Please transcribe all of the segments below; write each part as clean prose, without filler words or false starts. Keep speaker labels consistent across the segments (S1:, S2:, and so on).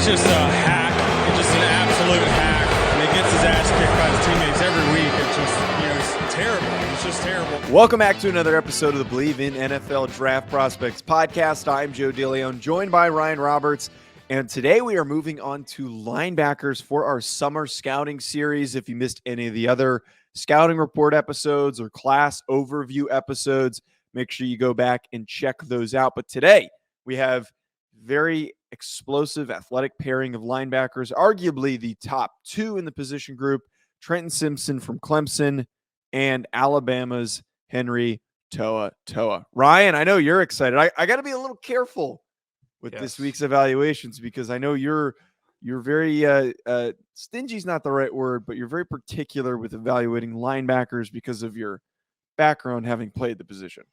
S1: just a hack. He's just an absolute hack. And he gets his ass kicked by his teammates every week. It's just, it's terrible. It's just terrible.
S2: Welcome back to another episode of the Believe in NFL Draft Prospects podcast. I'm Joe DeLeone, joined by Ryan Roberts. And today we are moving on to linebackers for our summer scouting series. If you missed any of the other scouting report episodes or class overview episodes, make sure you go back and check those out. But today we have very explosive athletic pairing of linebackers, arguably the top two in the position group, Trenton Simpson from Clemson and Alabama's Henry To'oTo'o. Ryan, I know you're excited. I got to be a little careful with this week's evaluations because I know you're very stingy is not the right word, but you're very particular with evaluating linebackers because of your background having played the position.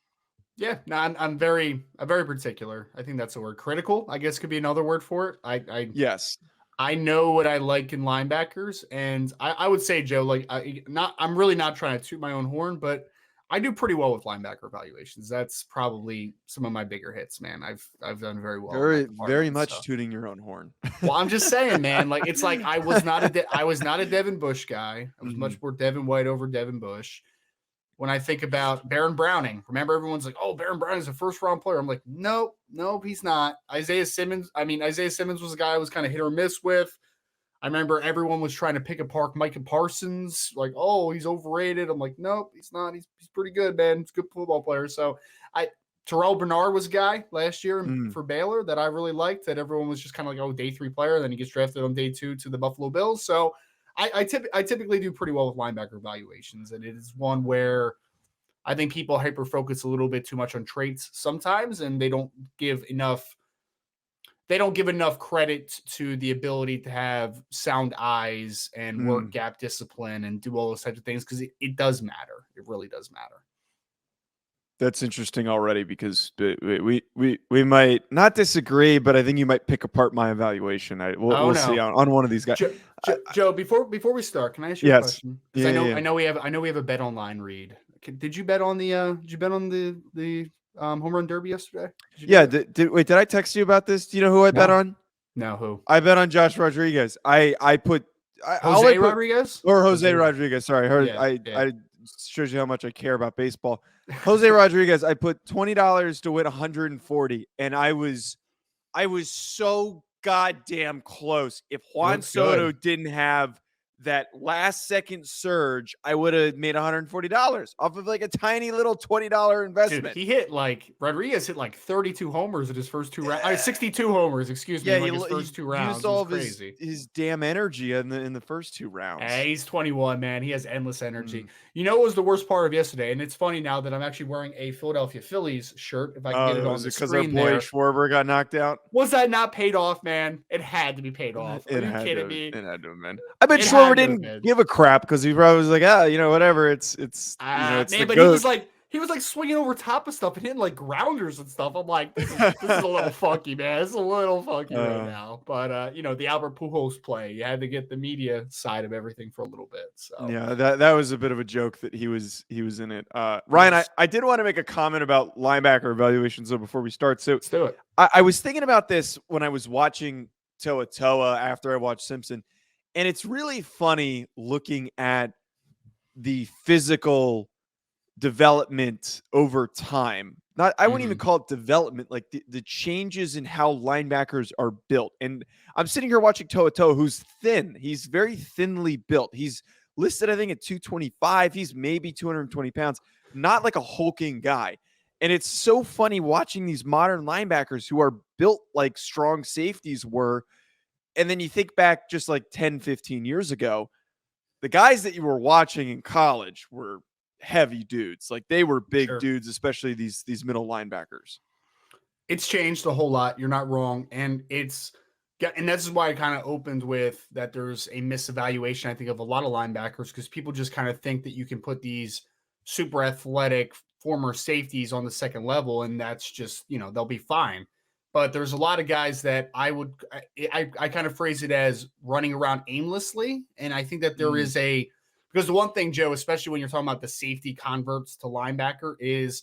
S3: Yeah, no, I'm very particular. I think that's a word. Critical, I guess, could be another word for it.
S2: Yes.
S3: I know what I like in linebackers, and I would say, Joe, like I'm really not trying to toot my own horn, but I do pretty well with linebacker evaluations. That's probably some of my bigger hits, man. I've done very well.
S2: Very much tooting your own horn.
S3: Well, I'm just saying, man. Like it's like I was not a Devin Bush guy. I was much more Devin White over Devin Bush. When I think about Baron Browning, remember everyone's like, "Oh, Baron Browning's a first-round player." I'm like, nope, he's not. Isaiah Simmons was a guy I was kind of hit or miss with. I remember everyone was trying to pick apart Micah Parsons, like, "Oh, he's overrated." I'm like, nope, he's not. He's pretty good, man. He's a good football player. So, Terrell Bernard was a guy last year for Baylor that I really liked. That everyone was just kind of like, "Oh, day 3 player." Then he gets drafted on day 2 to the Buffalo Bills. So. I typically do pretty well with linebacker evaluations, and it is one where I think people hyper-focus a little bit too much on traits sometimes, and they don't give enough credit to the ability to have sound eyes and work gap discipline and do all those types of things because it does matter. It really does matter.
S2: That's interesting already because we might not disagree, but I think you might pick apart my evaluation. We'll see on one of these guys.
S3: Joe, before we start, can I ask you a question? Because I know we have a bet online read. Did you bet on the home run derby yesterday?
S2: Did I text you about this? Do you know who I bet on?
S3: No, who?
S2: I bet on Josh Rodriguez. I put
S3: Rodriguez
S2: or Jose Rodriguez. Sorry, I shows you how much I care about baseball. Jose Rodriguez, I put $20 to win 140, and I was so goddamn close. If Juan Soto didn't have that last second surge, I would have made $140 off of like a tiny little $20 investment.
S3: Dude, Rodriguez hit like 32 homers in his first 2 rounds. 62 homers, excuse me. His first 2 rounds.
S2: Used all of his damn energy in the first 2 rounds.
S3: Hey, he's 21, man. He has endless energy. You know what was the worst part of yesterday? And it's funny now that I'm actually wearing a Philadelphia Phillies shirt. If I can get it on the screen there.
S2: Because our boy Schwarber got knocked out?
S3: Was that not paid off, man? It had to be paid off. Are you kidding me?
S2: It had to have been. I bet Schwarber didn't give a crap because he probably was like, whatever. It's
S3: man, but he was like swinging over top of stuff and hitting like grounders and stuff. I'm like, this is a little funky, man. It's a little funky right now. But the Albert Pujols play, you had to get the media side of everything for a little bit. So
S2: yeah, that was a bit of a joke that he was in it. Ryan, I did want to make a comment about linebacker evaluations though before we start. So
S3: let's do it.
S2: I was thinking about this when I was watching To'oTo'o after I watched Simpson. And it's really funny looking at the physical development over time. I wouldn't even call it development, like the changes in how linebackers are built. And I'm sitting here watching To'oTo'o, who's thin. He's very thinly built. He's listed, I think, at 225. He's maybe 220 pounds, not like a hulking guy. And it's so funny watching these modern linebackers who are built like strong safeties were. And then you think back just like 10, 15 years ago, the guys that you were watching in college were heavy dudes. Like they were big dudes, especially these middle linebackers.
S3: It's changed a whole lot. You're not wrong. And this is why I kind of opened with that there's a misevaluation, I think, of a lot of linebackers because people just kind of think that you can put these super athletic former safeties on the second level and that's just, they'll be fine. But there's a lot of guys that I kind of phrase it as running around aimlessly. And I think that there is because the one thing, Joe, especially when you're talking about the safety converts to linebacker is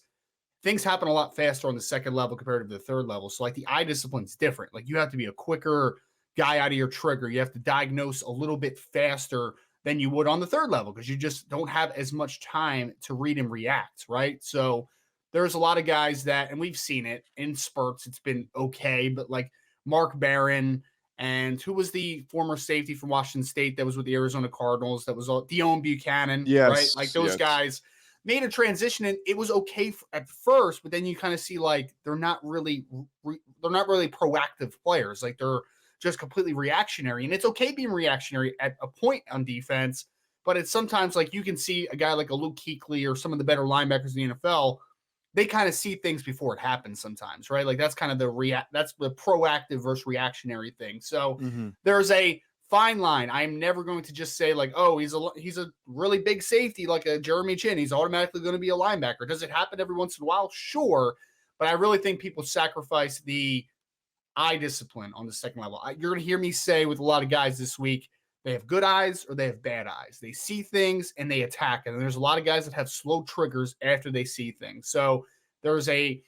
S3: things happen a lot faster on the second level compared to the third level. So like the eye discipline is different. Like you have to be a quicker guy out of your trigger. You have to diagnose a little bit faster than you would on the third level because you just don't have as much time to read and react, right? So there's a lot of guys that, and we've seen it in spurts, it's been okay, but like Mark Barron and who was the former safety from Washington State that was with the Arizona Cardinals, that was DeLeone Buchanan, right?
S2: Yes,
S3: Like those
S2: yes.
S3: guys made a transition and it was okay at first, but then you kind of see like they're not really proactive players. Like they're just completely reactionary, and it's okay being reactionary at a point on defense, but it's sometimes like you can see a guy like a Luke Kuechly or some of the better linebackers in the NFL, they kind of see things before it happens sometimes, right? Like that's kind of that's the proactive versus reactionary thing. So there's a fine line. I'm never going to just say like, oh, he's a really big safety like a Jeremy Chin. He's automatically going to be a linebacker. Does it happen every once in a while? Sure. But I really think people sacrifice the eye discipline on the second level. You're going to hear me say with a lot of guys this week, they have good eyes or they have bad eyes. They see things and they attack. And there's a lot of guys that have slow triggers after they see things. So I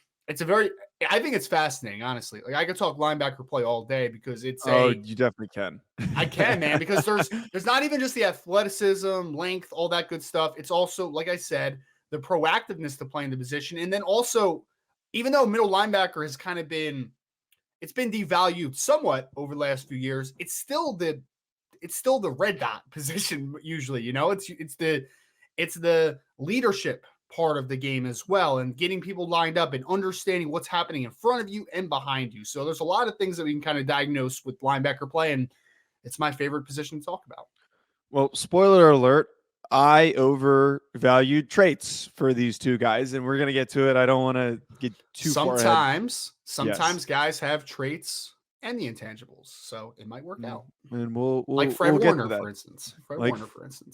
S3: think it's fascinating, honestly. Like I could talk linebacker play all day because
S2: you definitely can.
S3: I can, man, because there's not even just the athleticism, length, all that good stuff. It's also, like I said, the proactiveness to play in the position. And then also, even though middle linebacker has kind of been devalued somewhat over the last few years, it's still the red dot position usually, it's the leadership part of the game as well, and getting people lined up and understanding what's happening in front of you and behind you. So there's a lot of things that we can kind of diagnose with linebacker play, and it's my favorite position to talk about.
S2: Well, spoiler alert, I overvalued traits for these two guys, and we're going to get to it. I don't want to get too far ahead.
S3: Sometimes guys have traits and the intangibles, so it might work out.
S2: And we'll
S3: like Fred Warner, for instance.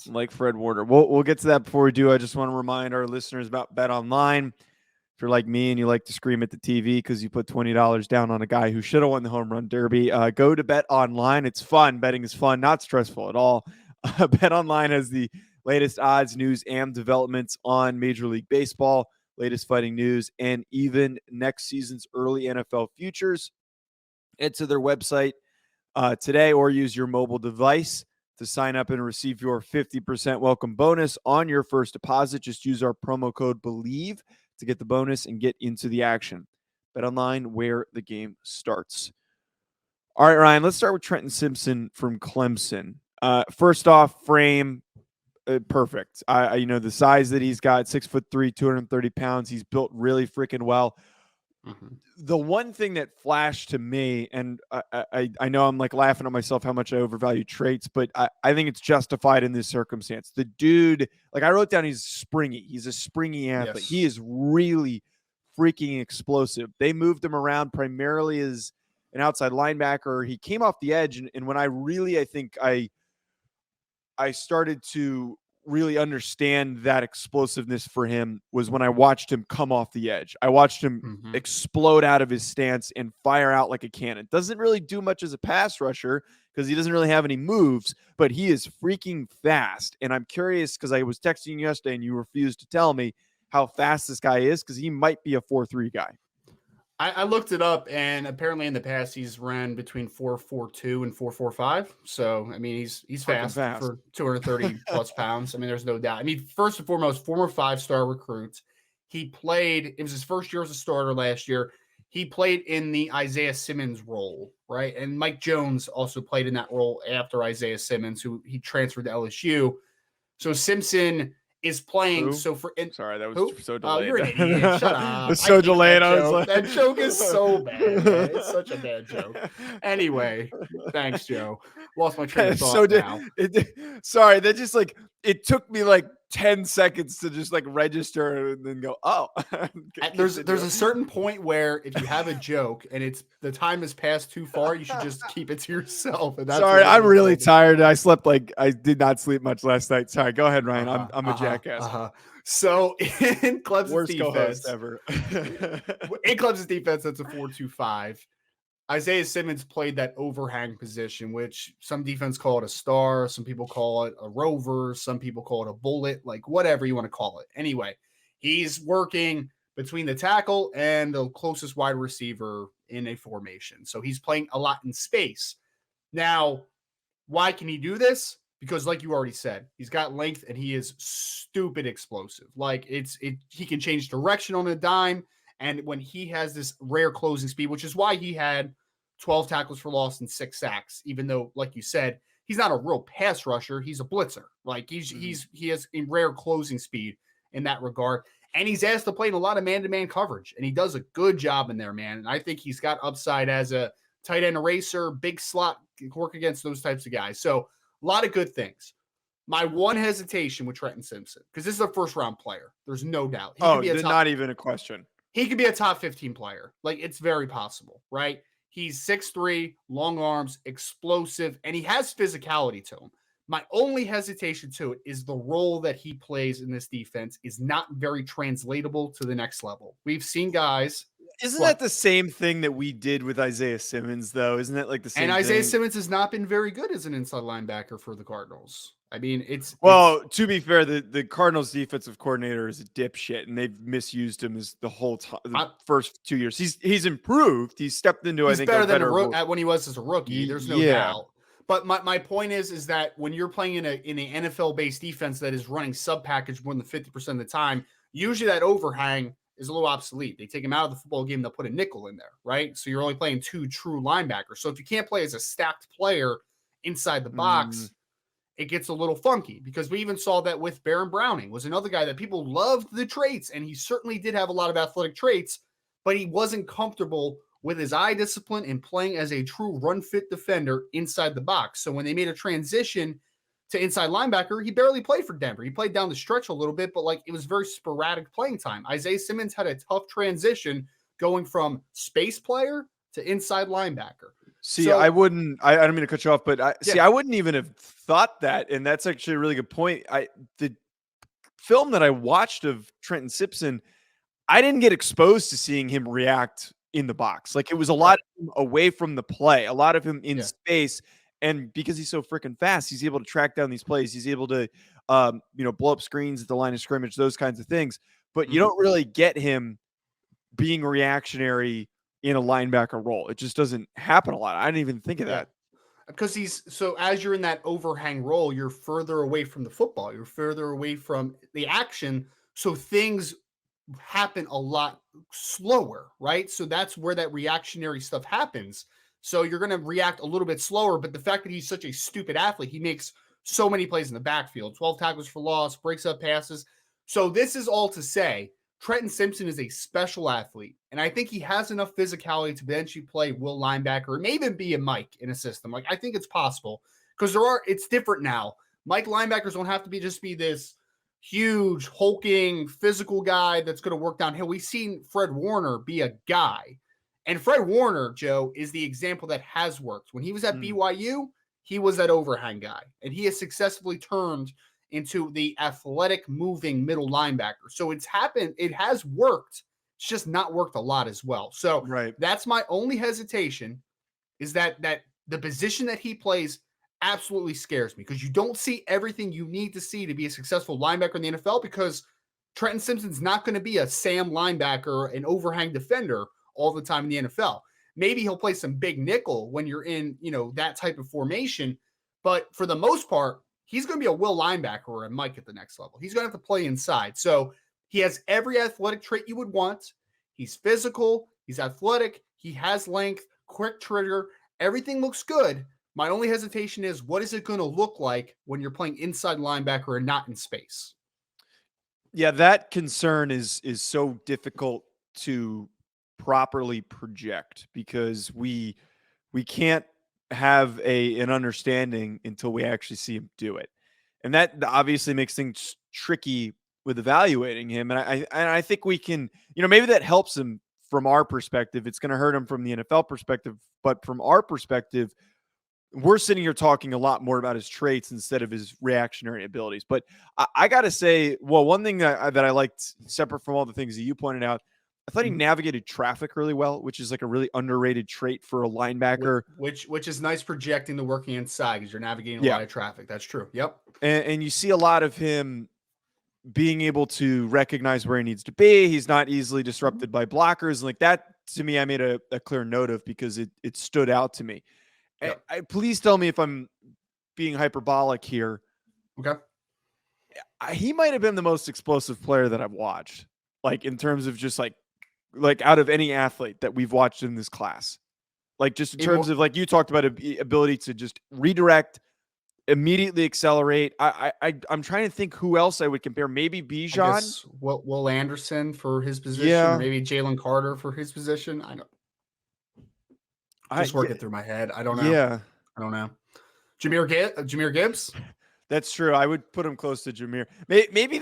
S2: Like Fred Warner. We'll get to that. Before we do, I just want to remind our listeners about Bet Online. If you're like me and you like to scream at the TV because you put $20 down on a guy who should have won the home run derby, go to Bet Online. It's fun. Betting is fun, not stressful at all. Bet Online has the latest odds, news, and developments on Major League Baseball, latest fighting news, and even next season's early NFL futures. Head to their website today or use your mobile device to sign up and receive your 50% welcome bonus on your first deposit. Just use our promo code BELIEVE to get the bonus and get into the action. Bet Online, where the game starts. All right, Ryan, let's start with Trenton Simpson from Clemson. First off, frame, perfect. The size that he's got, 6'3", 230 pounds. He's built really freaking well. The one thing that flashed to me, and I know I'm like laughing at myself how much I overvalue traits, but I think it's justified in this circumstance. The dude, like I wrote down, he's springy. He's a springy athlete. Yes. He is really freaking explosive. They moved him around primarily as an outside linebacker. He came off the edge, and when I think I started to really understand that explosiveness for him was when I watched him come off the edge. I watched him explode out of his stance and fire out like a cannon. Doesn't really do much as a pass rusher because he doesn't really have any moves, but he is freaking fast. And I'm curious because I was texting you yesterday and you refused to tell me how fast this guy is because he might be a 4.3 guy.
S3: I looked it up, and apparently in the past he's ran between 4.42 and 4.45. So I mean he's fast for 230 plus pounds. I mean, there's no doubt. I mean, first and foremost, former 5-star recruit. He played. It was his first year as a starter last year. He played in the Isaiah Simmons role, right? And Mike Jones also played in that role after Isaiah Simmons, who he transferred to LSU. So Simpson is playing.
S2: Who?
S3: So
S2: Sorry, that was so delayed.
S3: You're an idiot. Shut up.
S2: It's so delayed.
S3: I was like, that joke is so bad, man. It's such a bad joke. Anyway, thanks, Joe. Lost my train of thought now.
S2: Sorry, that just like it took me like 10 seconds to just like register and then go, oh.
S3: There's a certain point where if you have a joke and the time has passed too far, you should just keep it to yourself. And that's
S2: sorry, I'm really tired. I did not sleep much last night. Sorry, go ahead, Ryan. I'm a jackass.
S3: So in Clemson's
S2: worst
S3: defense,
S2: co-host ever.
S3: In Clemson's defense, that's a 4.25. Isaiah Simmons played that overhang position, which some defense call it a star, some people call it a rover, some people call it a bullet, like whatever you want to call it. Anyway, he's working between the tackle and the closest wide receiver in a formation. So he's playing a lot in space. Now, why can he do this? Because like you already said, he's got length and he is stupid explosive. Like he can change direction on a dime. And when he has this rare closing speed, which is why he had 12 tackles for loss and 6 sacks, even though, like you said, he's not a real pass rusher. He's a blitzer. Like he has a rare closing speed in that regard. And he's asked to play in a lot of man-to-man coverage. And he does a good job in there, man. And I think he's got upside as a tight end eraser, big slot, work against those types of guys. So a lot of good things. My one hesitation with Trenton Simpson, because this is a first-round player. There's no doubt.
S2: Not even a question.
S3: He could be a top 15 player. Like, it's very possible, right? He's 6'3", long arms, explosive, and he has physicality to him. My only hesitation to it is the role that he plays in this defense is not very translatable to the next level. We've seen guys.
S2: Isn't that the same thing that we did with Isaiah Simmons, though? Isn't that like the same
S3: And
S2: thing?
S3: Isaiah Simmons has not been very good as an inside linebacker for the Cardinals. I mean,
S2: to be fair, the Cardinals defensive coordinator is a dipshit, and they've misused him as the whole time. The first 2 years, he's improved. He's stepped into
S3: he's
S2: I think
S3: better than
S2: better
S3: when he was as a rookie. There's no doubt. But my point is that when you're playing in an NFL based defense that is running sub package more than 50% of the time, usually that overhang is a little obsolete. They take him out of the football game, they'll put a nickel in there, right? So you're only playing 2 true linebackers. So if you can't play as a stacked player inside the box, it gets a little funky, because we even saw that with Baron Browning, was another guy that people loved the traits, and he certainly did have a lot of athletic traits, but he wasn't comfortable with his eye discipline and playing as a true run fit defender inside the box. So when they made a transition to inside linebacker, he barely played for Denver. He played down the stretch a little bit, but like it was very sporadic playing time. Isaiah Simmons had a tough transition going from space player to inside linebacker.
S2: See, I don't mean to cut you off, but I wouldn't even have thought that. And that's actually a really good point. The film that I watched of Trenton Simpson, I didn't get exposed to seeing him react in the box. Like, it was a lot of him away from the play, a lot of him in space. And because he's so freaking fast, he's able to track down these plays. He's able to, blow up screens at the line of scrimmage, those kinds of things. But you don't really get him being reactionary in a linebacker role. It just doesn't happen a lot. I didn't even think of that.
S3: Because as you're in that overhang role, you're further away from the football. You're further away from the action. So things happen a lot slower, right? So that's where that reactionary stuff happens. So you're going to react a little bit slower, but the fact that he's such a stupid athlete, he makes so many plays in the backfield, 12 tackles for loss, breaks up passes. So this is all to say, Trenton Simpson is a special athlete, and I think he has enough physicality to eventually play will linebacker, and maybe even be a Mike in a system. Like, I think it's possible, because it's different now. Mike linebackers don't have to be this huge, hulking, physical guy that's going to work downhill. We've seen Fred Warner be a guy. And Fred Warner, Joe, is the example that has worked. When he was at BYU, he was that overhang guy. And he has successfully turned into the athletic, moving middle linebacker. So it's happened. It has worked. It's just not worked a lot as well. So that's my only hesitation, is that the position that he plays absolutely scares me, because you don't see everything you need to see to be a successful linebacker in the NFL, because Trenton Simpson's not going to be a Sam linebacker, an overhang defender all the time in the NFL. Maybe he'll play some big nickel when you're in, that type of formation. But for the most part, he's going to be a will linebacker or a Mike at the next level. He's going to have to play inside. So he has every athletic trait you would want. He's physical. He's athletic. He has length, quick trigger. Everything looks good. My only hesitation is, what is it going to look like when you're playing inside linebacker and not in space?
S2: Yeah, that concern is so difficult to properly project, because we can't have an understanding until we actually see him do it. And that obviously makes things tricky with evaluating him. And I think we can, maybe that helps him from our perspective. It's going to hurt him from the NFL perspective, but from our perspective, we're sitting here talking a lot more about his traits instead of his reactionary abilities. But I got to say, well, one thing that I liked, separate from all the things that you pointed out, I thought he navigated traffic really well, which is like a really underrated trait for a linebacker.
S3: Which is nice, projecting the working inside, because you're navigating a lot of traffic. That's true. Yep.
S2: And you see a lot of him being able to recognize where he needs to be. He's not easily disrupted by blockers. And like that, to me, I made a clear note of, because it stood out to me.
S3: Yep.
S2: Please tell me if I'm being hyperbolic here.
S3: Okay.
S2: He might have been the most explosive player that I've watched, like in terms of just like out of any athlete that we've watched in this class. Like just in terms of like you talked about ability to just redirect, immediately accelerate. I'm trying to think who else I would compare. Maybe Bijan.
S3: Will Anderson for his position,
S2: Yeah.
S3: or maybe Jalen Carter for his position. I know. Just working through my head. I don't know.
S2: Yeah.
S3: I don't know. Jahmyr Gibbs.
S2: That's true. I would put him close to Jahmyr. Maybe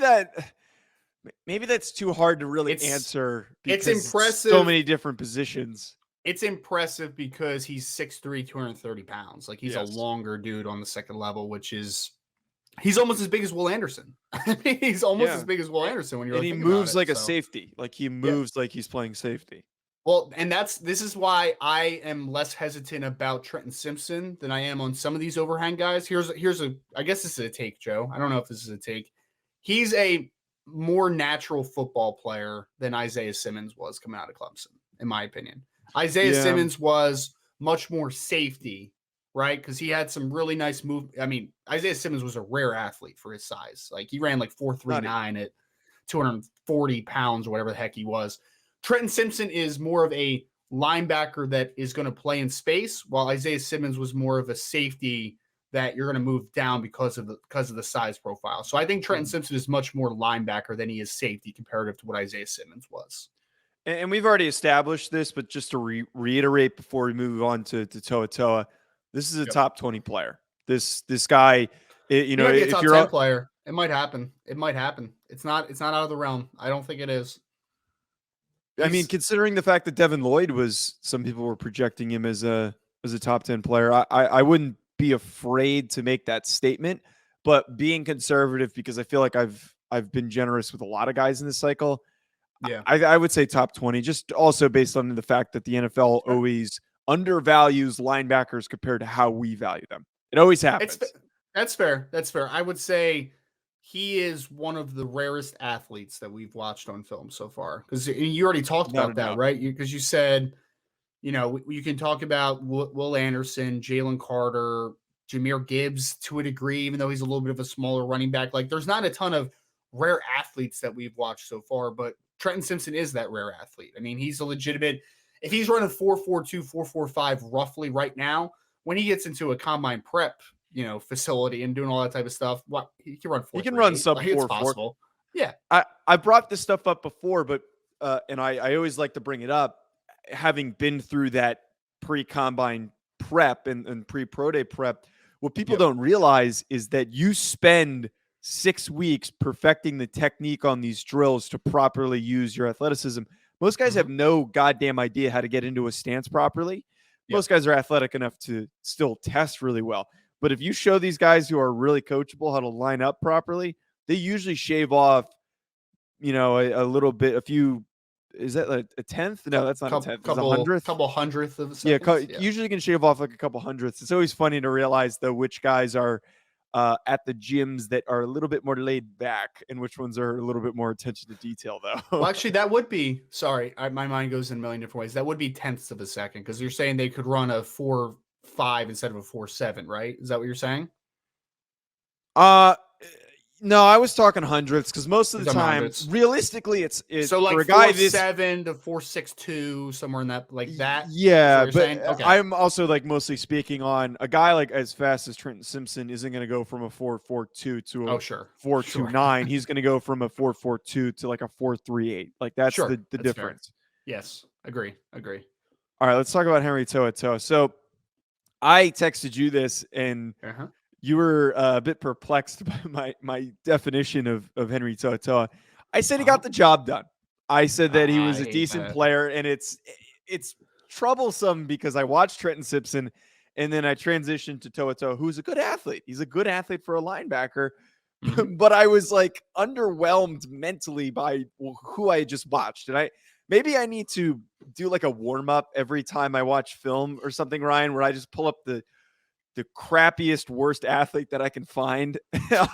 S2: that's too hard to really answer. Because
S3: it's impressive.
S2: So many different positions.
S3: It's impressive because he's 6'3", 230 pounds. Like he's a longer dude on the second level, which is he's almost as big as Will Anderson. He's almost as big as Will Anderson when you're.
S2: And he moves like a safety. Like he moves like he's playing safety.
S3: Well, and this is why I am less hesitant about Trenton Simpson than I am on some of these overhang guys. Here's I guess this is a take, Joe. I don't know if this is a take. He's a more natural football player than Isaiah Simmons was coming out of Clemson, in my opinion. Isaiah Simmons was much more safety, right? Because he had some really nice move. I mean, Isaiah Simmons was a rare athlete for his size. Like he ran like 4.39 at 240 pounds or whatever the heck he was. Trenton Simpson is more of a linebacker that is going to play in space, while Isaiah Simmons was more of a safety that you're going to move down because of the size profile. So I think Trenton Simpson is much more linebacker than he is safety comparative to what Isaiah Simmons was.
S2: And we've already established this, but just to reiterate before we move on to Toa, this is a top 20 player. This guy,
S3: if you're a top 10 player, it might happen. It's not out of the realm. I don't think it is.
S2: I mean, considering the fact that Devin Lloyd some people were projecting him as a top 10 player, I wouldn't be afraid to make that statement, but being conservative, because I feel like I've been generous with a lot of guys in this cycle.
S3: Yeah,
S2: I would say top 20, just also based on the fact that the NFL always undervalues linebackers compared to how we value them. It always happens.
S3: That's fair. I would say he is one of the rarest athletes that we've watched on film so far. Because you already talked about that, right? Because you said, you can talk about Will Anderson, Jalen Carter, Jahmyr Gibbs to a degree, even though he's a little bit of a smaller running back. Like there's not a ton of rare athletes that we've watched so far, but Trenton Simpson is that rare athlete. I mean, he's a legitimate, if he's running 4.42, 4.45 roughly right now, when he gets into a combine prep, facility and doing all that type of stuff, he can run 4.38.
S2: He can run sub 4.4.
S3: Yeah.
S2: I brought this stuff up before, but and I always like to bring it up, having been through that pre-combine prep and pre-pro day prep. What people don't realize is that you spend 6 weeks perfecting the technique on these drills to properly use your athleticism. Most guys have no goddamn idea how to get into a stance properly. Most guys are athletic enough to still test really well. But if you show these guys who are really coachable how to line up properly, they usually shave off, a little bit, a few. Is that like a tenth? No, that's not a tenth. It's a hundredth.
S3: Couple hundredth of a second.
S2: Usually can shave off like a couple hundredths. It's always funny to realize though which guys are at the gyms that are a little bit more laid back and which ones are a little bit more attention to detail though.
S3: Well, actually that would be, my mind goes in a million different ways. That would be tenths of a second, because you're saying they could run a 4.5 instead of a 4.7, right? Is that what you're saying?
S2: No, I was talking hundredths, because most of the time,
S3: hundreds.
S2: Realistically, it's
S3: so like
S2: for a guy
S3: 4.7 to 4.62, somewhere in that, like that.
S2: Yeah, but
S3: okay.
S2: I'm also like mostly speaking on a guy like as fast as Trenton Simpson isn't going to go from a 4.42 to a 4.29. He's going to go from a 4.42 to like a 4.38. Like that's the difference.
S3: Fair. Yes, agree.
S2: All right, let's talk about Henry To'oTo'o. So I texted you this, and you were a bit perplexed by my definition of Henry To'oTo'o. I said he got the job done. I said that he was a decent player, and it's troublesome because I watched Trenton Simpson, and then I transitioned to To'oTo'o, who's a good athlete. He's a good athlete for a linebacker, but I was like underwhelmed mentally by who I just watched, and maybe I need to do like a warm up every time I watch film or something, Ryan, where I just pull up the crappiest, worst athlete that I can find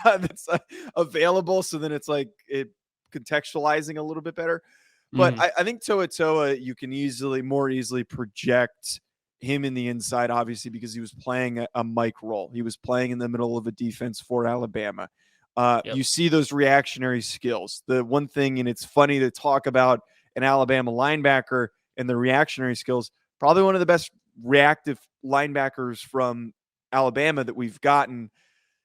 S2: that's available. So then it's like contextualizing a little bit better. But I think To'oTo'o, you can more easily project him in the inside, obviously, because he was playing a Mike role. He was playing in the middle of a defense for Alabama.
S3: Yep.
S2: You see those reactionary skills. The one thing, and it's funny to talk about an Alabama linebacker and the reactionary skills, probably one of the best reactive linebackers from Alabama that we've gotten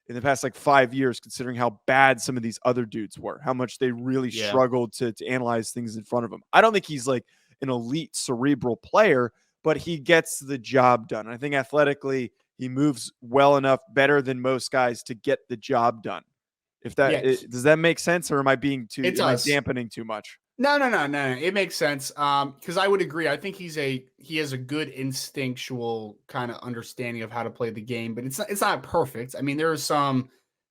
S2: in the past 5 years, considering how bad some of these other dudes were, how much they really struggled to analyze things in front of him. I don't think he's an elite cerebral player, but he gets the job done. I think athletically, he moves well enough, better than most guys, to get the job done. If that does that make sense, or am I being I dampening too much?
S3: No. It makes sense. Because I would agree. I think he has a good instinctual kind of understanding of how to play the game, but it's not perfect. I mean, there are some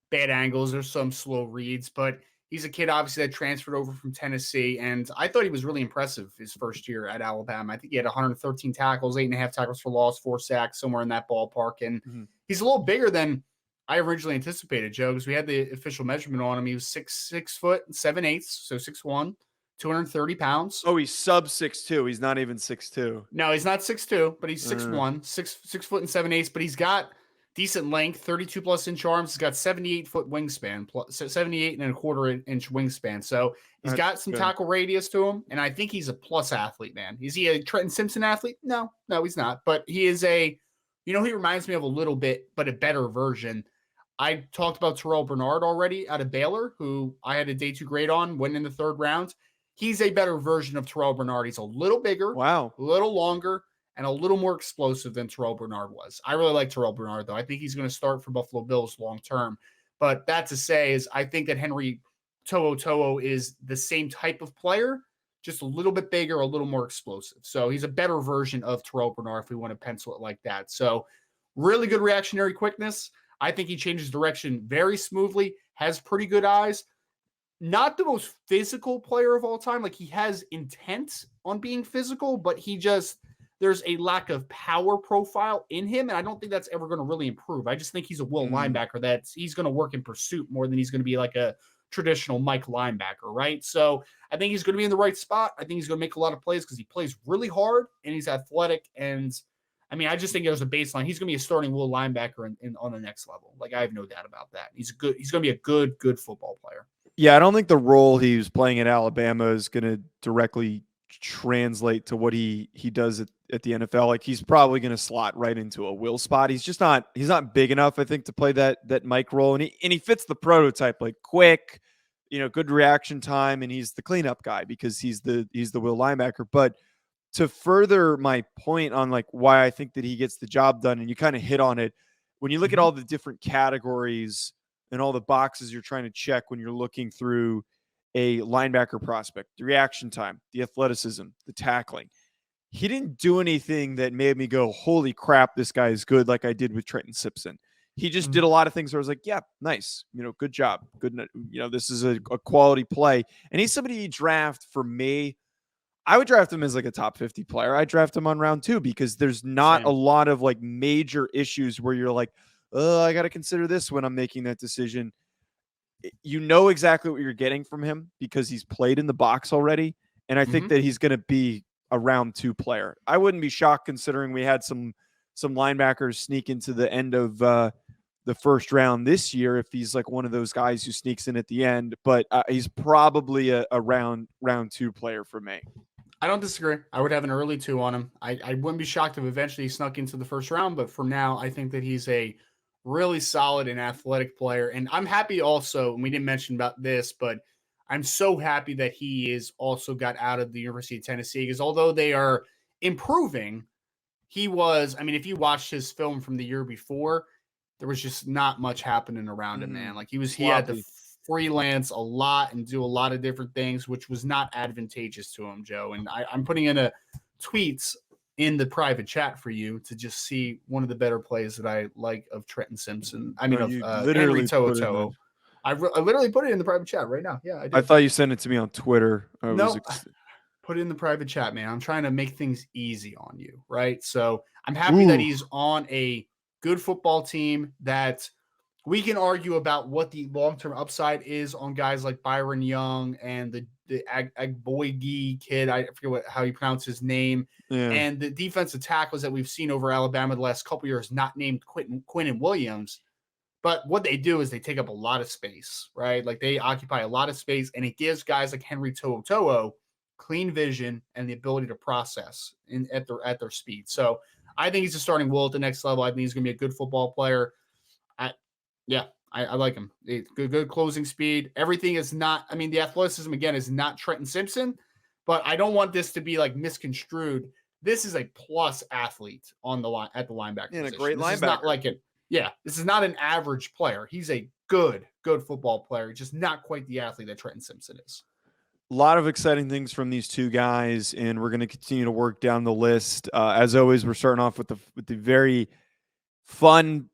S3: bad angles, there's some slow reads, but he's a kid obviously that transferred over from Tennessee, and I thought he was really impressive his first year at Alabama. I think he had 113 tackles, 8.5 tackles for loss, 4 sacks, somewhere in that ballpark, and he's a little bigger than I originally anticipated, Joe, because we had the official measurement on him. He was 6 foot 7/8, so 6'1", 230 pounds.
S2: Oh, he's sub 6'2". He's not even 6'2".
S3: No, he's not 6'2", but he's 6'1", 6 foot 7/8. But he's got decent length, 32 plus inch arms. He's got 78-foot wingspan, 78.25 inch wingspan. So he's got some tackle radius to him, and I think he's a plus athlete, man. Is he a Trenton Simpson athlete? No, he's not. But he is he reminds me of a little bit, but a better version. I talked about Terrell Bernard already out of Baylor, who I had a day 2 grade on, went in the 3rd round. He's a better version of Terrell Bernard. He's a little bigger, a little longer, and a little more explosive than Terrell Bernard was. I really like Terrell Bernard, though. I think he's going to start for Buffalo Bills long term. But that to say is I think that Henry To'oTo'o is the same type of player, just a little bit bigger, a little more explosive. So he's a better version of Terrell Bernard if we want to pencil it like that. So really good reactionary quickness. I think he changes direction very smoothly, has pretty good eyes. Not the most physical player of all time. He has intent on being physical, but there's a lack of power profile in him. And I don't think that's ever going to really improve. I just think he's a will linebacker he's going to work in pursuit more than he's going to be like a traditional Mike linebacker, right? So I think he's going to be in the right spot. I think he's going to make a lot of plays because he plays really hard and he's athletic. And I mean, I just think there's a baseline. He's going to be a starting will linebacker on the next level. I have no doubt about that. He's going to be a good football player.
S2: Yeah, I don't think the role he was playing at Alabama is going to directly translate to what he does at the NFL. He's probably going to slot right into a will spot. He's not big enough, I think, to play that Mike role. And he fits the prototype, quick, good reaction time, and he's the cleanup guy because he's the will linebacker. But to further my point on why I think that he gets the job done, and you kind of hit on it, when you look at all the different categories and all the boxes you're trying to check when you're looking through a linebacker prospect, the reaction time, the athleticism, the tackling, he didn't do anything that made me go, holy crap, this guy is good, like I did with Trenton Simpson. He just did a lot of things where I was like, yeah, nice, good job, good, this is a quality play. And he's somebody you draft. For me, I would draft him as a top 50 player. I draft him on round 2 because there's not a lot of major issues where you're I got to consider this when I'm making that decision. You know exactly what you're getting from him because he's played in the box already. And I think that he's going to be a round 2 player. I wouldn't be shocked considering we had some linebackers sneak into the end of the first round this year if he's one of those guys who sneaks in at the end. But he's probably a round 2 player for me.
S3: I don't disagree. I would have an early 2 on him. I wouldn't be shocked if eventually he snuck into the first round, but for now, I think that he's a really solid and athletic player. And I'm happy also, and we didn't mention about this, but I'm so happy that he is also got out of the University of Tennessee because although they are improving, if you watched his film from the year before, there was just not much happening around him, man. He had to freelance a lot and do a lot of different things, which was not advantageous to him, Joe. And I'm putting in a tweets in the private chat for you to just see one of the better plays that I like of Trenton Simpson. Henry To'oTo'o. I literally put it in the private chat right now. Yeah, I did.
S2: I thought you sent it to me on Twitter.
S3: Put it in the private chat, man. I'm trying to make things easy on you, right? So I'm happy that he's on a good football team that we can argue about what the long-term upside is on guys like Byron Young and Agboigi kid. I forget how you pronounce his name.
S2: Yeah.
S3: And the defensive tackles that we've seen over Alabama the last couple years, not named Quinnen Williams. But what they do is they take up a lot of space, right? Like they occupy a lot of space, and it gives guys like Henry To'oTo'o clean vision and the ability to process at their speed. So I think he's a starting will at the next level. I think he's going to be a good football player. I like him. Good closing speed. Everything is not. I mean, the athleticism again is not Trenton Simpson, but I don't want this to be like misconstrued. This is a plus athlete on the line at the linebacker
S2: And
S3: position.
S2: a great
S3: this
S2: linebacker.
S3: Is not like it. Yeah, this is not an average player. He's a good football player, just not quite the athlete that Trenton Simpson is.
S2: A lot of exciting things from these two guys, and we're going to continue to work down the list. As always, we're starting off with the very fun,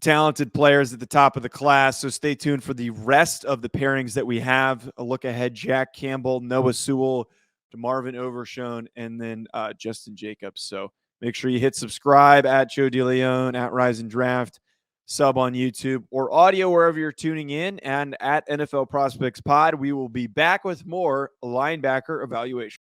S2: talented players at the top of the class. So stay tuned for the rest of the pairings that we have. A look ahead: Jack Campbell, Noah Sewell, DeMarvin Overshone, and then Justin Jacobs. So make sure you hit subscribe at Joe DeLeone, at Rise and Draft, sub on YouTube or audio wherever you're tuning in, and at NFL Prospects Pod. We will be back with more linebacker evaluation.